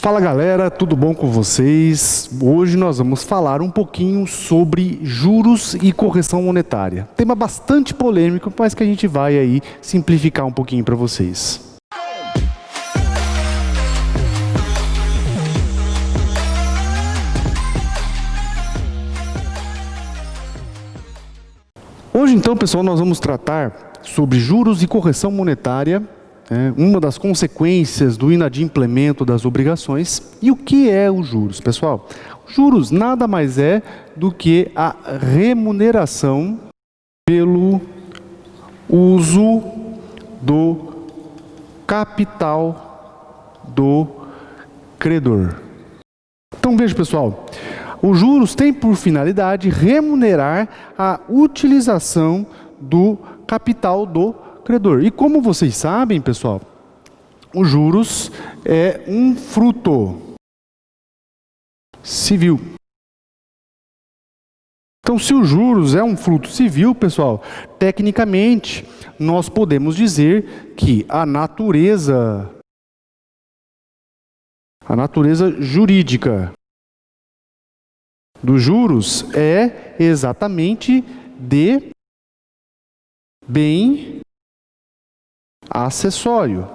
Fala galera, tudo bom com vocês? Hoje nós vamos falar um pouquinho sobre juros e correção monetária. Tema bastante polêmico, mas que a gente vai aí simplificar um pouquinho para vocês. Hoje então, pessoal, nós vamos tratar sobre juros e correção monetária, uma das consequências do inadimplemento das obrigações. E o que é os juros, pessoal? Os juros nada mais é do que a remuneração pelo uso do capital do credor. Então veja, pessoal, os juros têm por finalidade remunerar a utilização do capital do credor. E como vocês sabem, pessoal, os juros é um fruto civil. Então, se os juros é um fruto civil, pessoal, tecnicamente, nós podemos dizer que a natureza jurídica dos juros é exatamente de bem acessório.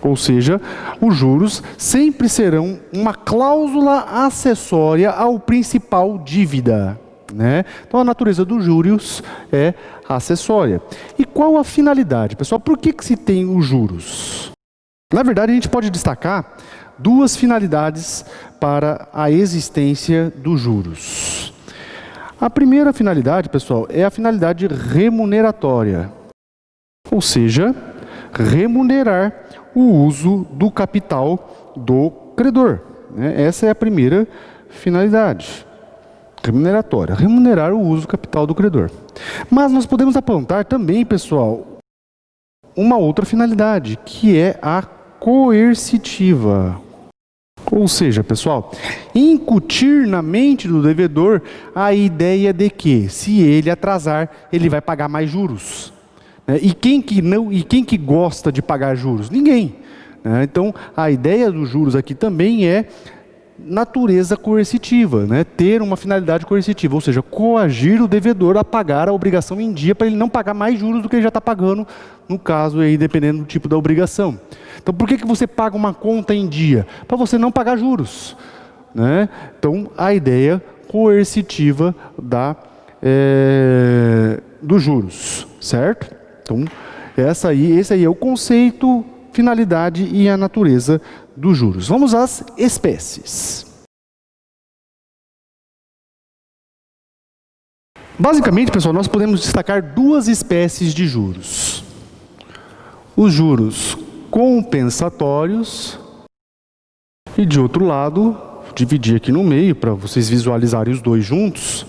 Ou seja, os juros sempre serão uma cláusula acessória ao principal dívida, né? Então a natureza dos juros é acessória. E qual a finalidade, pessoal? Por que se tem os juros? Na verdade, a gente pode destacar duas finalidades para a existência dos juros. A primeira finalidade, pessoal, é a finalidade remuneratória. Ou seja, remunerar o uso do capital do credor. Essa é a primeira finalidade remuneratória, remunerar o uso do capital do credor. Mas nós podemos apontar também, pessoal, uma outra finalidade, que é a coercitiva. Ou seja, pessoal, incutir na mente do devedor a ideia de que, se ele atrasar, ele vai pagar mais juros. E quem que gosta de pagar juros? Ninguém. Então, a ideia dos juros aqui também é natureza coercitiva, ter uma finalidade coercitiva, ou seja, coagir o devedor a pagar a obrigação em dia para ele não pagar mais juros do que ele já está pagando, no caso aí, dependendo do tipo da obrigação. Então, por que você paga uma conta em dia? Para você não pagar juros. Então, a ideia coercitiva dos juros, certo? Então, esse aí é o conceito, finalidade e a natureza dos juros. Vamos às espécies. Basicamente, pessoal, nós podemos destacar duas espécies de juros. Os juros compensatórios e, de outro lado, dividir aqui no meio para vocês visualizarem os dois juntos,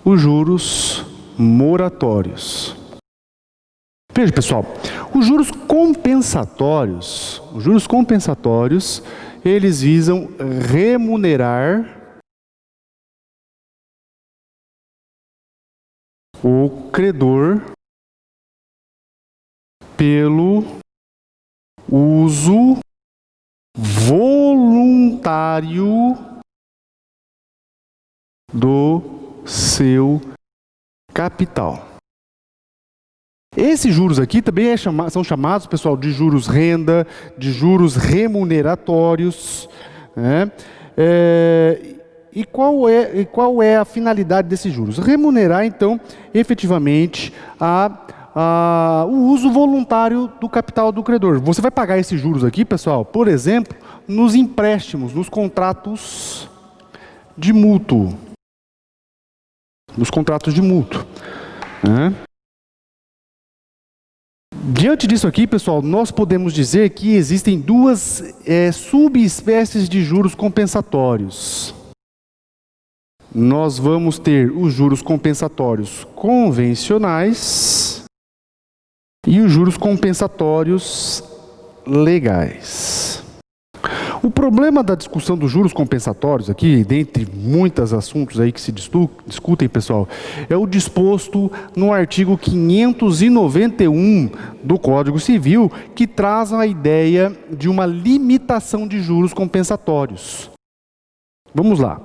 os juros moratórios. Veja, pessoal, os juros compensatórios, eles visam remunerar o credor pelo uso voluntário do seu capital. Esses juros aqui também são chamados, pessoal, de juros renda, de juros remuneratórios. E qual é a finalidade desses juros? Remunerar, então, efetivamente, o uso voluntário do capital do credor. Você vai pagar esses juros aqui, pessoal, por exemplo, nos empréstimos, nos contratos de mútuo. Diante disso aqui, pessoal, nós podemos dizer que existem duas subespécies de juros compensatórios. Nós vamos ter os juros compensatórios convencionais e os juros compensatórios legais. O problema da discussão dos juros compensatórios aqui, dentre muitos assuntos aí que se discutem, pessoal, é o disposto no artigo 591 do Código Civil, que traz a ideia de uma limitação de juros compensatórios. Vamos lá.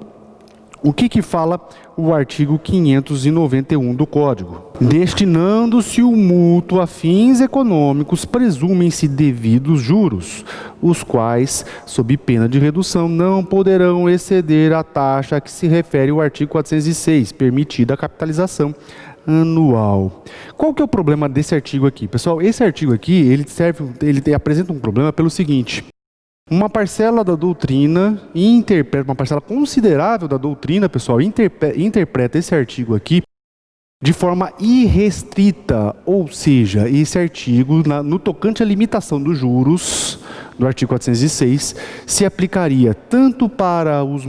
O que fala o artigo 591 do Código? Destinando-se o mútuo a fins econômicos, presumem-se devidos juros, os quais, sob pena de redução, não poderão exceder a taxa a que se refere o artigo 406, permitida a capitalização anual. Qual que é o problema desse artigo aqui? Pessoal, esse artigo aqui, ele apresenta um problema pelo seguinte: uma parcela da doutrina, uma parcela considerável da doutrina, pessoal, interpreta esse artigo aqui de forma irrestrita, ou seja, esse artigo, no tocante à limitação dos juros, do artigo 406, se aplicaria tanto para os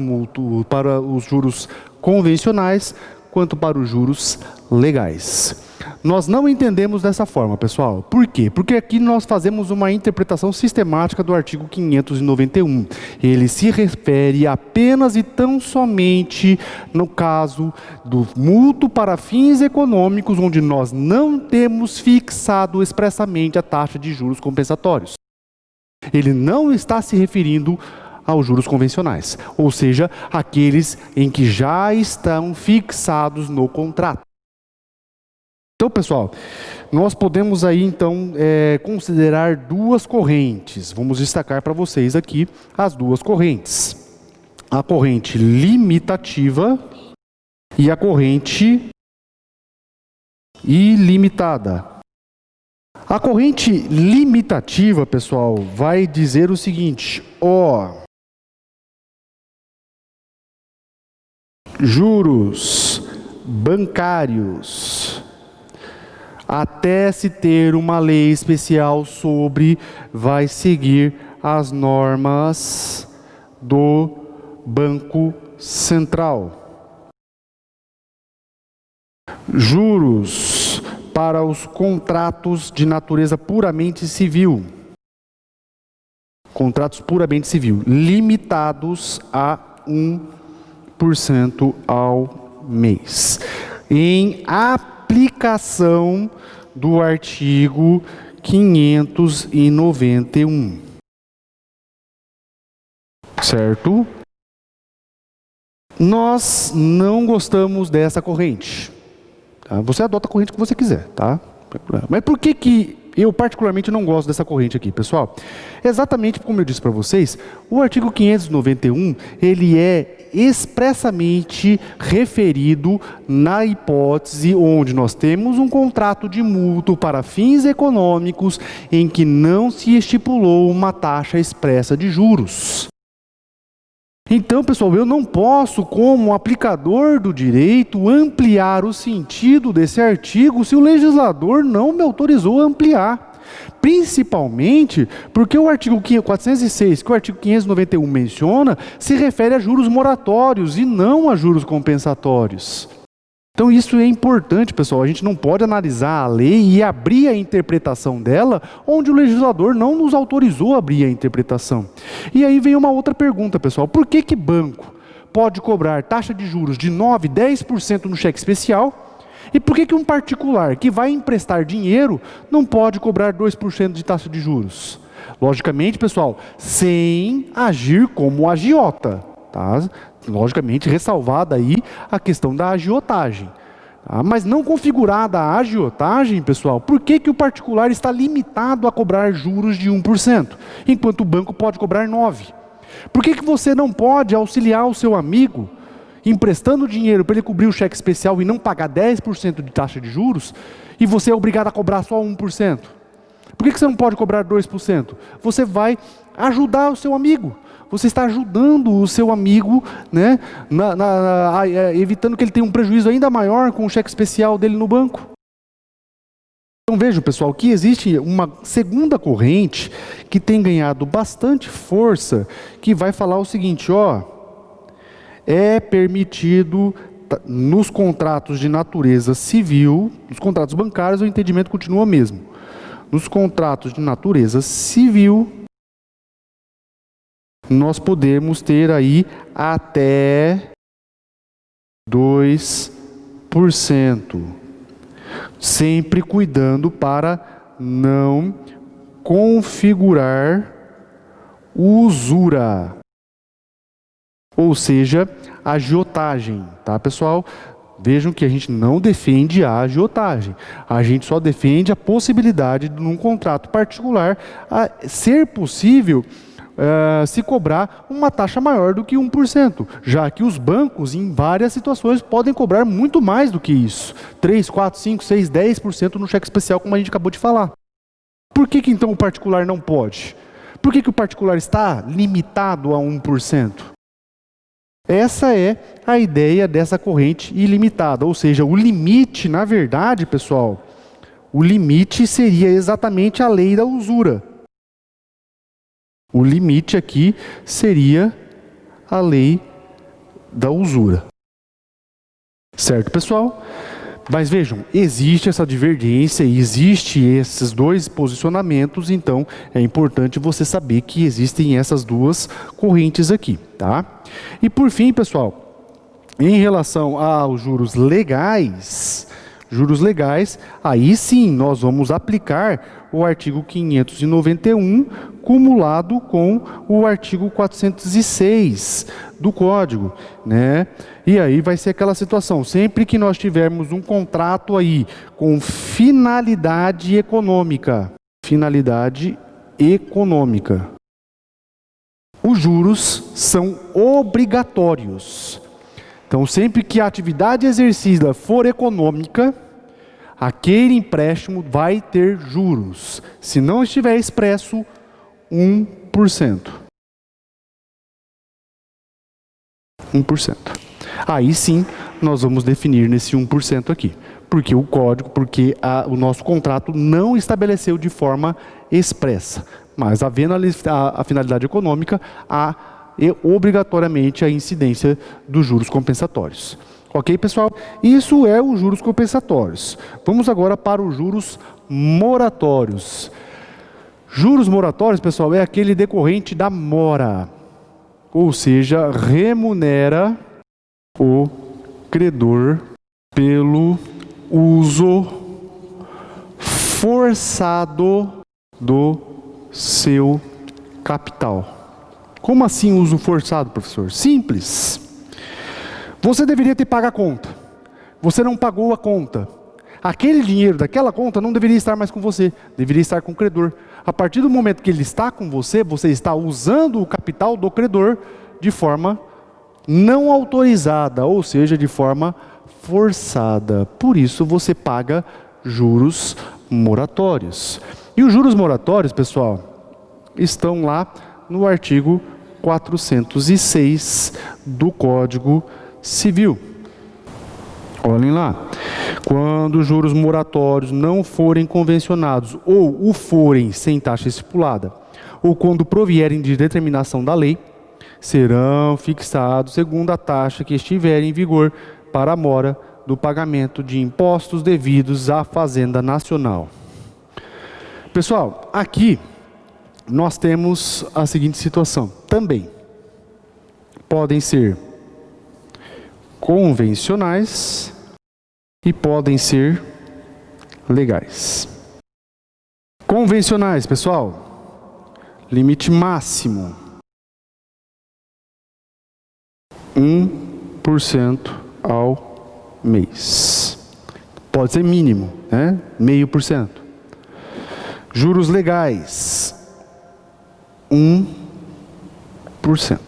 juros convencionais, quanto para os juros legais. Nós não entendemos dessa forma, pessoal. Por quê? Porque aqui nós fazemos uma interpretação sistemática do artigo 591. Ele se refere apenas e tão somente no caso do mútuo para fins econômicos, onde nós não temos fixado expressamente a taxa de juros compensatórios. Ele não está se referindo aos juros convencionais, ou seja, aqueles em que já estão fixados no contrato. Então, pessoal, nós podemos aí, então, considerar duas correntes. Vamos destacar para vocês aqui as duas correntes. A corrente limitativa e a corrente ilimitada. A corrente limitativa, pessoal, vai dizer o seguinte: juros bancários, até se ter uma lei especial sobre, vai seguir as normas do Banco Central. Juros para os contratos de natureza puramente civil. Contratos puramente civil, limitados a 1% ao mês. Em aplicação do artigo 591. Certo? Nós não gostamos dessa corrente. Tá? Você adota a corrente que você quiser, tá? Mas por que eu particularmente não gosto dessa corrente aqui, pessoal? Exatamente como eu disse para vocês, o artigo 591, ele é expressamente referido na hipótese onde nós temos um contrato de mútuo para fins econômicos em que não se estipulou uma taxa expressa de juros. Então, pessoal, eu não posso, como aplicador do direito, ampliar o sentido desse artigo se o legislador não me autorizou a ampliar. Principalmente porque o artigo 406, que o artigo 591 menciona, se refere a juros moratórios e não a juros compensatórios. Então isso é importante, pessoal. A gente não pode analisar a lei e abrir a interpretação dela onde o legislador não nos autorizou a abrir a interpretação. E aí vem uma outra pergunta, pessoal. Por que banco pode cobrar taxa de juros de 9%, 10% no cheque especial? E por que um particular que vai emprestar dinheiro não pode cobrar 2% de taxa de juros? Logicamente, pessoal, sem agir como agiota, tá? Logicamente, ressalvada aí a questão da agiotagem. Tá? Mas não configurada a agiotagem, pessoal, por que o particular está limitado a cobrar juros de 1%, enquanto o banco pode cobrar 9%? Por que você não pode auxiliar o seu amigo emprestando dinheiro para ele cobrir o cheque especial e não pagar 10% de taxa de juros, e você é obrigado a cobrar só 1%? Por que você não pode cobrar 2%? Você vai ajudar o seu amigo. Você está ajudando o seu amigo, né, evitando que ele tenha um prejuízo ainda maior com o cheque especial dele no banco. Então vejam, pessoal, que existe uma segunda corrente que tem ganhado bastante força, que vai falar o seguinte, é permitido nos contratos de natureza civil, nos contratos bancários, o entendimento continua o mesmo. Nos contratos de natureza civil, nós podemos ter aí até 2%, sempre cuidando para não configurar usura, ou seja, agiotagem, tá, pessoal? Vejam que a gente não defende a agiotagem, a gente só defende a possibilidade de, num contrato particular, ser possível se cobrar uma taxa maior do que 1%, já que os bancos, em várias situações, podem cobrar muito mais do que isso, 3, 4, 5, 6, 10% no cheque especial, como a gente acabou de falar. Por que então o particular não pode? Por que o particular está limitado a 1%? Essa é a ideia dessa corrente ilimitada, ou seja, o limite, na verdade, pessoal, o limite seria exatamente a lei da usura. O limite aqui seria a lei da usura. Certo, pessoal? Mas vejam, existe essa divergência, existe esses dois posicionamentos, então é importante você saber que existem essas duas correntes aqui, tá? E por fim, pessoal, em relação aos juros legais, aí sim nós vamos aplicar o artigo 591 cumulado com o artigo 406 do Código, né? E aí vai ser aquela situação, sempre que nós tivermos um contrato aí com finalidade econômica, os juros são obrigatórios. Então, sempre que a atividade exercida for econômica, aquele empréstimo vai ter juros. Se não estiver expresso, 1%. 1%. Aí sim, nós vamos definir nesse 1% aqui. Porque o código, o nosso contrato não estabeleceu de forma expressa. Mas havendo a finalidade econômica, há obrigatoriamente a incidência dos juros compensatórios. Ok, pessoal? Isso é os juros compensatórios. Vamos agora para os juros moratórios. Juros moratórios, pessoal, é aquele decorrente da mora, ou seja, remunera o credor pelo uso forçado do seu capital. Como assim uso forçado, professor? Simples. Você deveria ter pago a conta. Você não pagou a conta. Aquele dinheiro daquela conta não deveria estar mais com você, deveria estar com o credor. A partir do momento que ele está com você, você está usando o capital do credor de forma não autorizada, ou seja, de forma forçada. Por isso você paga juros moratórios. E os juros moratórios, pessoal, estão lá no artigo 406 do Código Civil. Olhem lá. Quando os juros moratórios não forem convencionados ou o forem sem taxa estipulada, ou quando provierem de determinação da lei, serão fixados segundo a taxa que estiver em vigor para a mora do pagamento de impostos devidos à Fazenda Nacional. Pessoal, aqui nós temos a seguinte situação. Também podem ser convencionais e podem ser legais. Convencionais, pessoal, limite máximo 1% ao mês. Pode ser mínimo, né? 0,5%. Juros legais, 1%.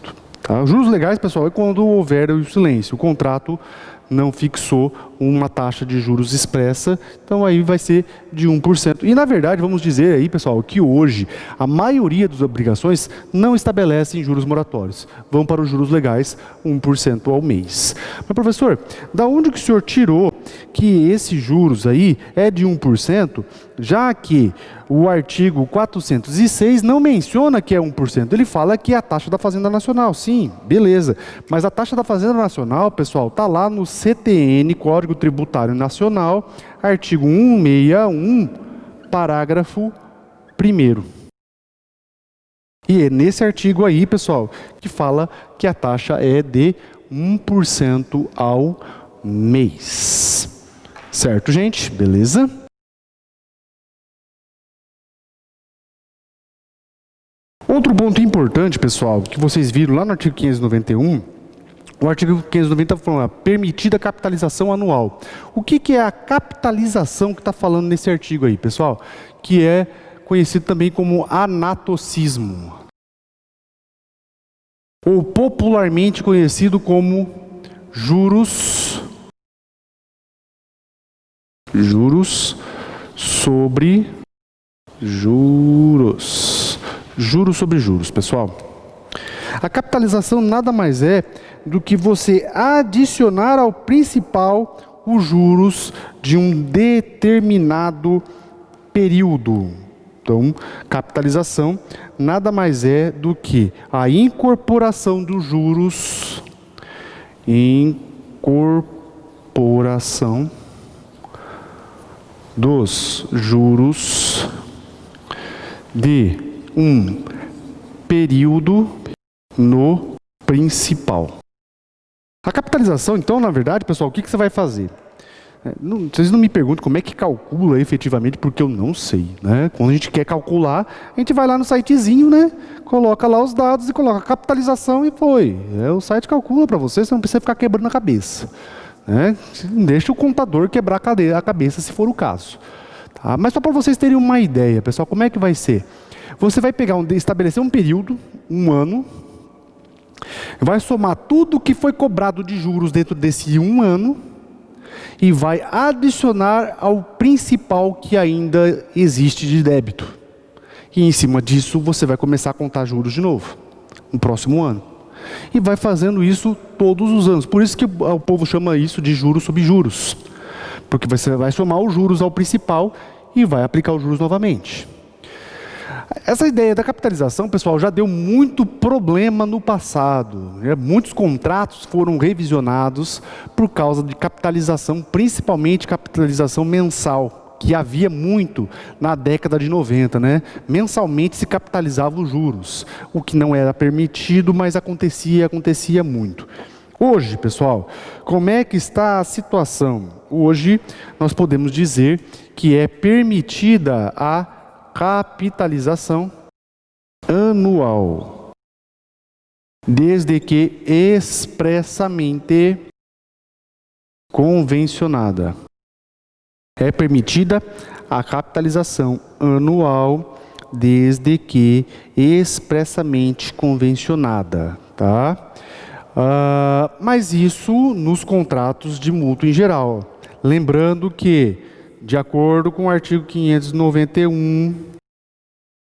Tá? Juros legais, pessoal, é quando houver o silêncio. O contrato não fixou uma taxa de juros expressa, então aí vai ser de 1%. E na verdade, vamos dizer aí, pessoal, que hoje a maioria das obrigações não estabelecem juros moratórios. Vão para os juros legais, 1% ao mês. Mas professor, da onde que o senhor tirou que esses juros aí é de 1%, já que o artigo 406 não menciona que é 1%, ele fala que é a taxa da Fazenda Nacional. Sim, beleza. Mas a taxa da Fazenda Nacional, pessoal, está lá no CTN, Código Tributário Nacional, artigo 161, parágrafo 1º. E é nesse artigo aí, pessoal, que fala que a taxa é de 1% ao mês. Certo, gente? Beleza? Outro ponto importante, pessoal, que vocês viram lá no artigo 591, o artigo 590 está falando, permitida capitalização anual. O que é a capitalização que está falando nesse artigo aí, pessoal? Que é conhecido também como anatocismo, ou popularmente conhecido como juros sobre juros. Juros sobre juros, pessoal. A capitalização nada mais é do que você adicionar ao principal os juros de um determinado período. Então, capitalização nada mais é do que a incorporação dos juros, de um período no principal. A capitalização, então, na verdade, pessoal, o que você vai fazer? Vocês não me perguntam como é que calcula efetivamente, porque eu não sei, né? Quando a gente quer calcular, a gente vai lá no sitezinho, né? Coloca lá os dados e coloca a capitalização e foi. O site calcula para você não precisa ficar quebrando a cabeça, né? Deixa o contador quebrar a cabeça, se for o caso. Tá? Mas só para vocês terem uma ideia, pessoal, como é que vai ser? Você vai estabelecer um período, um ano, vai somar tudo que foi cobrado de juros dentro desse um ano e vai adicionar ao principal que ainda existe de débito. E em cima disso você vai começar a contar juros de novo, no próximo ano. E vai fazendo isso todos os anos. Por isso que o povo chama isso de juros sobre juros. Porque você vai somar os juros ao principal e vai aplicar os juros novamente. Essa ideia da capitalização, pessoal, já deu muito problema no passado. Muitos contratos foram revisionados por causa de capitalização, principalmente capitalização mensal, que havia muito na década de 90, né? Mensalmente se capitalizavam os juros, o que não era permitido, mas acontecia muito. Hoje, pessoal, como é que está a situação? Hoje, nós podemos dizer que é permitida a capitalização anual, desde que expressamente convencionada. É permitida a capitalização anual, desde que expressamente convencionada, tá? Mas isso nos contratos de mútuo em geral. Lembrando que, de acordo com o artigo 591,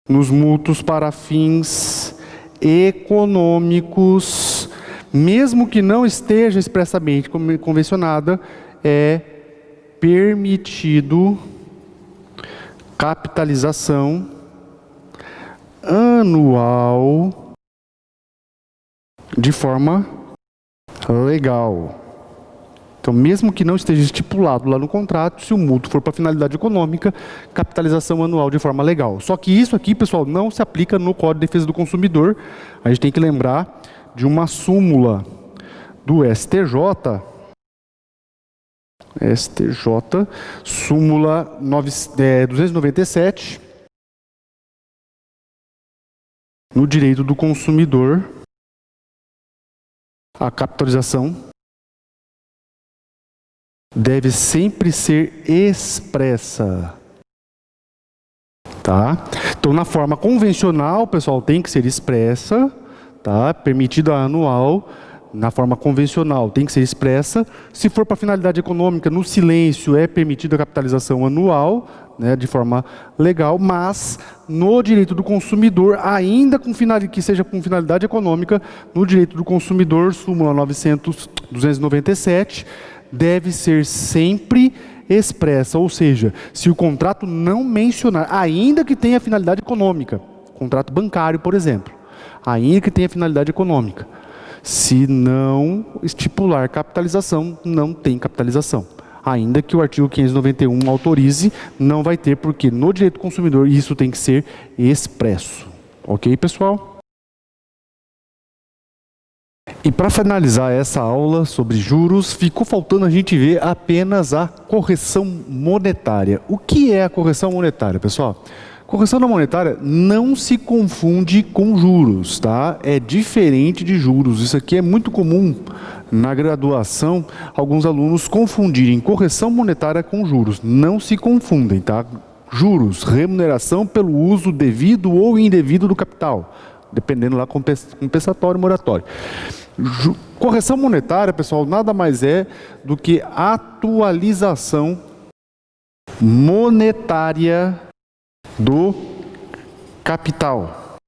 nos mútuos para fins econômicos, mesmo que não esteja expressamente convencionada, é permitido capitalização anual de forma legal. Então, mesmo que não esteja estipulado lá no contrato, se o mútuo for para finalidade econômica, capitalização anual de forma legal. Só que isso aqui, pessoal, não se aplica no Código de Defesa do Consumidor. A gente tem que lembrar de uma súmula do STJ, súmula 297, no direito do consumidor, a capitalização deve sempre ser expressa, tá? Então, na forma convencional, pessoal, tem que ser expressa, tá? Permitida anual, na forma convencional, tem que ser expressa. Se for para finalidade econômica, no silêncio, é permitida a capitalização anual, né, de forma legal, mas no direito do consumidor, ainda que seja com finalidade econômica, no direito do consumidor, súmula 297, deve ser sempre expressa, ou seja, se o contrato não mencionar, ainda que tenha finalidade econômica, contrato bancário, por exemplo, ainda que tenha finalidade econômica, se não estipular capitalização, não tem capitalização. Ainda que o artigo 591 autorize, não vai ter, porque no direito do consumidor isso tem que ser expresso. Ok, pessoal? E para finalizar essa aula sobre juros, ficou faltando a gente ver apenas a correção monetária. O que é a correção monetária, pessoal? Correção monetária não se confunde com juros, tá? É diferente de juros. Isso aqui é muito comum na graduação, alguns alunos confundirem correção monetária com juros. Não se confundem, tá? Juros, remuneração pelo uso devido ou indevido do capital, dependendo lá compensatório e moratório. Correção monetária, pessoal, nada mais é do que atualização monetária do capital.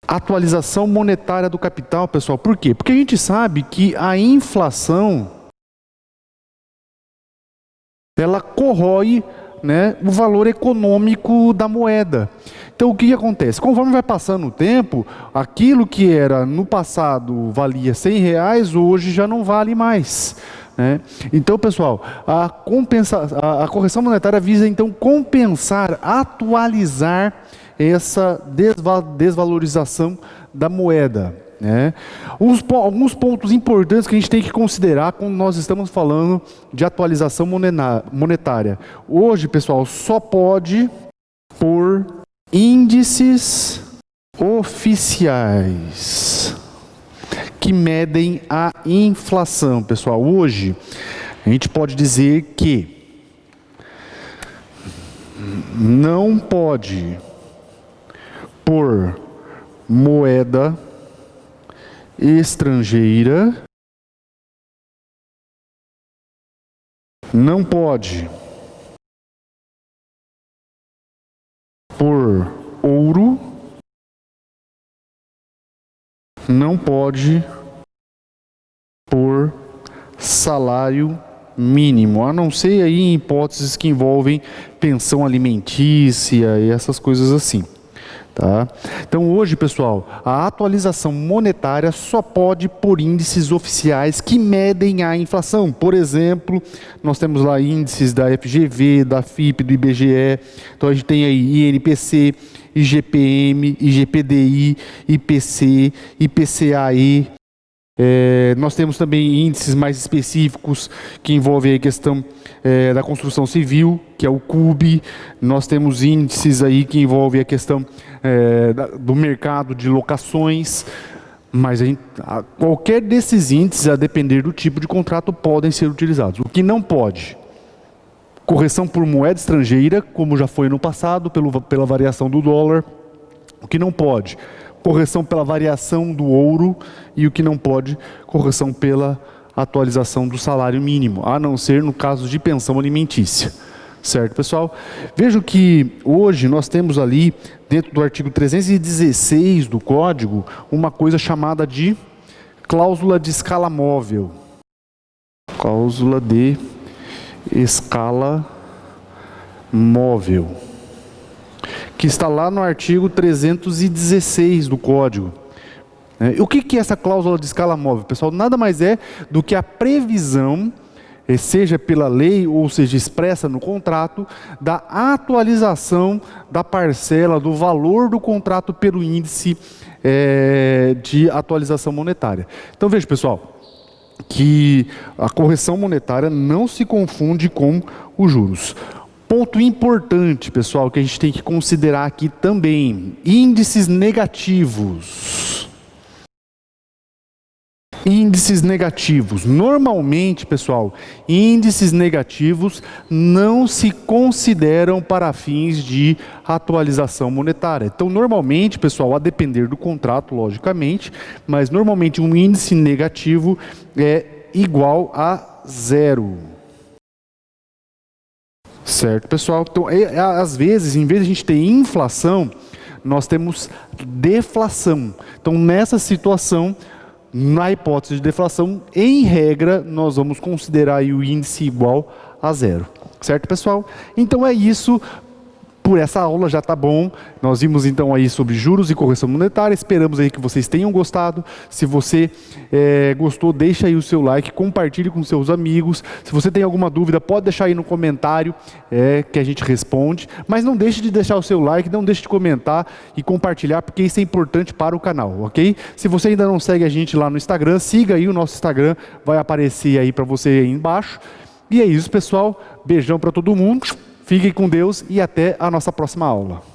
Atualização monetária do capital, pessoal, por quê? Porque a gente sabe que a inflação, ela corrói, né, o valor econômico da moeda. Então o que acontece? Conforme vai passando o tempo, aquilo que era no passado valia R$100, hoje já não vale mais, né? Então, pessoal, a correção monetária visa então compensar, atualizar essa desvalorização da moeda, né? Alguns pontos importantes que a gente tem que considerar quando nós estamos falando de atualização monetária. Hoje, pessoal, só pode por índices oficiais que medem a inflação. Pessoal, hoje a gente pode dizer que não pode por moeda estrangeira, não pode por ouro, não pode por salário mínimo, a não ser aí em hipóteses que envolvem pensão alimentícia e essas coisas assim. Tá? Então hoje, pessoal, a atualização monetária só pode por índices oficiais que medem a inflação. Por exemplo, nós temos lá índices da FGV, da FIPE, do IBGE. Então a gente tem aí INPC, IGPM, IGPDI, IPC, IPCAE. Nós temos também índices mais específicos que envolvem a questão da construção civil, que é o CUB. Nós temos índices aí que envolvem a questão do mercado de locações, mas qualquer desses índices, a depender do tipo de contrato, podem ser utilizados. O que não pode? Correção por moeda estrangeira, como já foi no passado, pela variação do dólar. O que não pode? Correção pela variação do ouro, e o que não pode, correção pela atualização do salário mínimo, a não ser no caso de pensão alimentícia. Certo, pessoal? Vejam que hoje nós temos ali, dentro do artigo 316 do Código, uma coisa chamada de cláusula de escala móvel. Cláusula de escala móvel, que está lá no artigo 316 do Código. O que é essa cláusula de escala móvel, pessoal? Nada mais é do que a previsão, seja pela lei ou seja expressa no contrato, da atualização da parcela do valor do contrato pelo índice de atualização monetária. Então veja, pessoal, que a correção monetária não se confunde com os juros. Ponto importante, pessoal, que a gente tem que considerar aqui também: índices negativos. Índices negativos. Normalmente, pessoal, índices negativos não se consideram para fins de atualização monetária. Então, normalmente, pessoal, a depender do contrato, logicamente, mas normalmente um índice negativo é igual a zero. Certo, pessoal? Então, às vezes, em vez de a gente ter inflação, nós temos deflação. Então, nessa situação, na hipótese de deflação, em regra, nós vamos considerar aí o índice igual a zero. Certo, pessoal? Então, é isso por essa aula já está bom. Nós vimos então aí sobre juros e correção monetária. Esperamos aí que vocês tenham gostado. Se você gostou, deixa aí o seu like, compartilhe com seus amigos. Se você tem alguma dúvida, pode deixar aí no comentário que a gente responde. Mas não deixe de deixar o seu like, não deixe de comentar e compartilhar, porque isso é importante para o canal, ok? Se você ainda não segue a gente lá no Instagram, siga aí o nosso Instagram, vai aparecer aí para você aí embaixo. E é isso, pessoal. Beijão para todo mundo. Fiquem com Deus e até a nossa próxima aula.